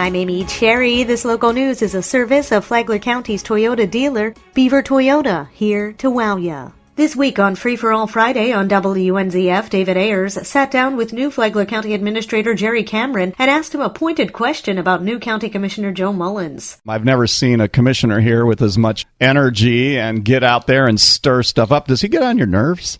I'm Amy Cherry. This local news is a service of Flagler County's Toyota dealer, Beaver Toyota, here to wow ya. This week on Free for All Friday on WNZF, David Ayers sat down with new Flagler County Administrator Jerry Cameron and asked him a pointed question about new County Commissioner Joe Mullins. I've never seen a commissioner here with as much energy and get out there and stir stuff up. Does he get on your nerves?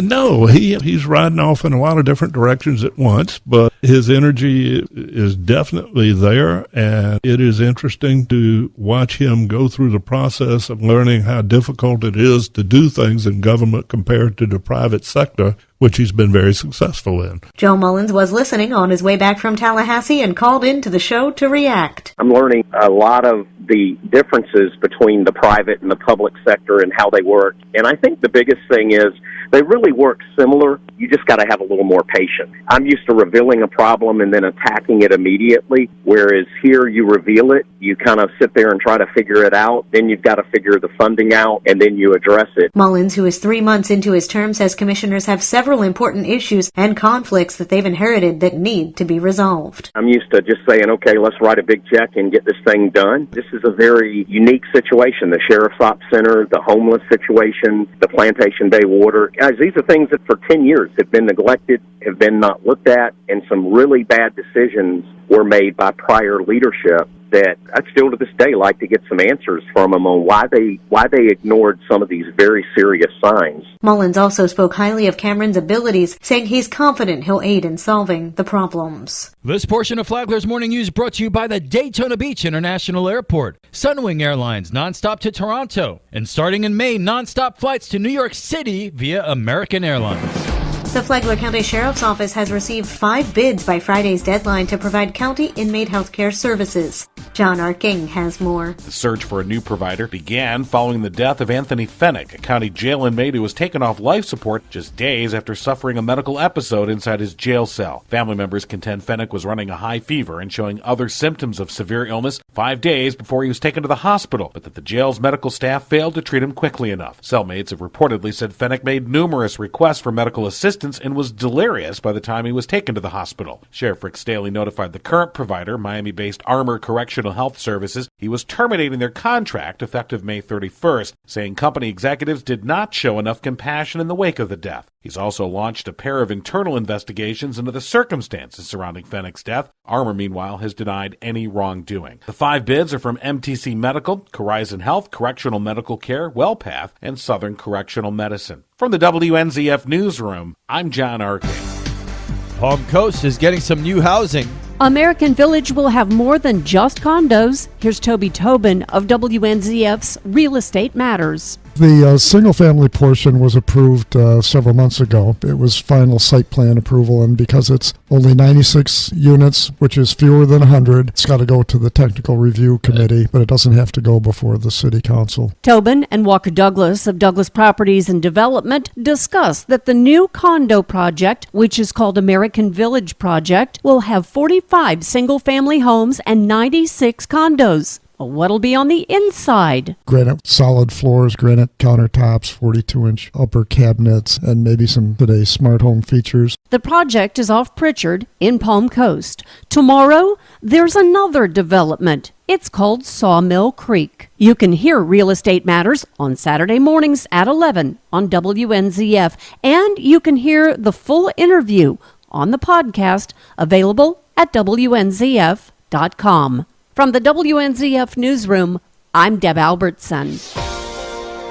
No, he's riding off in a lot of different directions at once, but his energy is definitely there, and it is interesting to watch him go through the process of learning how difficult it is to do things in government compared to the private sector, which he's been very successful in. Joe Mullins was listening on his way back from Tallahassee and called into the show to react. I'm learning a lot of the differences between the private and the public sector and how they work. And I think the biggest thing is they really work similar. You just got to have a little more patience. I'm used to revealing a problem and then attacking it immediately, whereas here you reveal it, you kind of sit there and try to figure it out, then you've got to figure the funding out, and then you address it. Mullins, who is 3 months into his term, says commissioners have several important issues and conflicts that they've inherited that need to be resolved. I'm used to just saying, okay, let's write a big check and get this thing done. This is a very unique situation. The Sheriff's Ops Center, the homeless situation, the Plantation Bay water. Guys, these are things that for 10 years have been neglected, have been not looked at, and some really bad decisions were made by prior leadership that I'd still to this day like to get some answers from them on why they ignored some of these very serious signs. Mullins also spoke highly of Cameron's abilities, saying he's confident he'll aid in solving the problems. This portion of Flagler's Morning News brought to you by the Daytona Beach International Airport, Sunwing Airlines nonstop to Toronto, and starting in May, nonstop flights to New York City via American Airlines. The Flagler County Sheriff's Office has received 5 bids by Friday's deadline to provide county inmate health care services. John Arking has more. The search for a new provider began following the death of Anthony Fennick, a county jail inmate who was taken off life support just days after suffering a medical episode inside his jail cell. Family members contend Fennick was running a high fever and showing other symptoms of severe illness 5 days before he was taken to the hospital, but that the jail's medical staff failed to treat him quickly enough. Cellmates have reportedly said Fennick made numerous requests for medical assistance and was delirious by the time he was taken to the hospital. Sheriff Rick Staley notified the current provider, Miami-based Armor Correctional Health Services, he was terminating their contract effective May 31st, saying company executives did not show enough compassion in the wake of the death. He's also launched a pair of internal investigations into the circumstances surrounding Fennick's death. Armor, meanwhile, has denied any wrongdoing. The 5 bids are from MTC Medical, Horizon Health, Correctional Medical Care, WellPath, and Southern Correctional Medicine. From the WNZF Newsroom, I'm John Arking. Palm Coast is getting some new housing. American Village will have more than just condos. Here's Toby Tobin of WNZF's Real Estate Matters. The single-family portion was approved several months ago. It was final site plan approval, and because it's only 96 units, which is fewer than 100, it's got to go to the Technical Review Committee, but it doesn't have to go before the City Council. Tobin and Walker Douglas of Douglas Properties and Development discussed that the new condo project, which is called American Village Project, will have 45 single-family homes and 96 condos. What'll be on the inside? Granite solid floors, granite countertops, 42-inch upper cabinets, and maybe some today's smart home features. The project is off Pritchard in Palm Coast. Tomorrow, there's another development. It's called Sawmill Creek. You can hear Real Estate Matters on Saturday mornings at 11 on WNZF, and you can hear the full interview on the podcast available at WNZF.com. From the WNZF Newsroom, I'm Deb Albertson.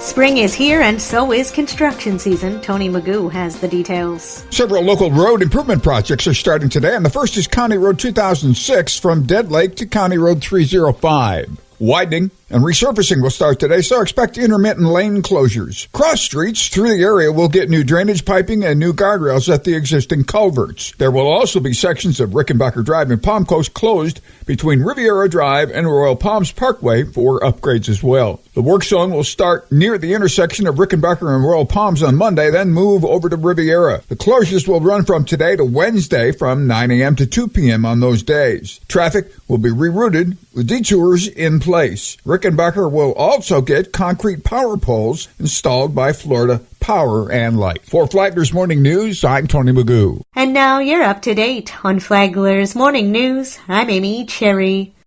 Spring is here, and so is construction season. Tony Magoo has the details. Several local road improvement projects are starting today, and the first is County Road 2006 from Dead Lake to County Road 305. Widening and resurfacing will start today, so expect intermittent lane closures. Cross streets through the area will get new drainage piping and new guardrails at the existing culverts. There will also be sections of Rickenbacker Drive and Palm Coast closed between Riviera Drive and Royal Palms Parkway for upgrades as well. The work zone will start near the intersection of Rickenbacker and Royal Palms on Monday, then move over to Riviera. The closures will run from today to Wednesday from 9 a.m. to 2 p.m. on those days. Traffic will be rerouted with detours in place. Rickenbacker Rickenbacker will also get concrete power poles installed by Florida Power and Light. For Flagler's Morning News, I'm Tony Magoo. And now you're up to date on Flagler's Morning News. I'm Amy Cherry.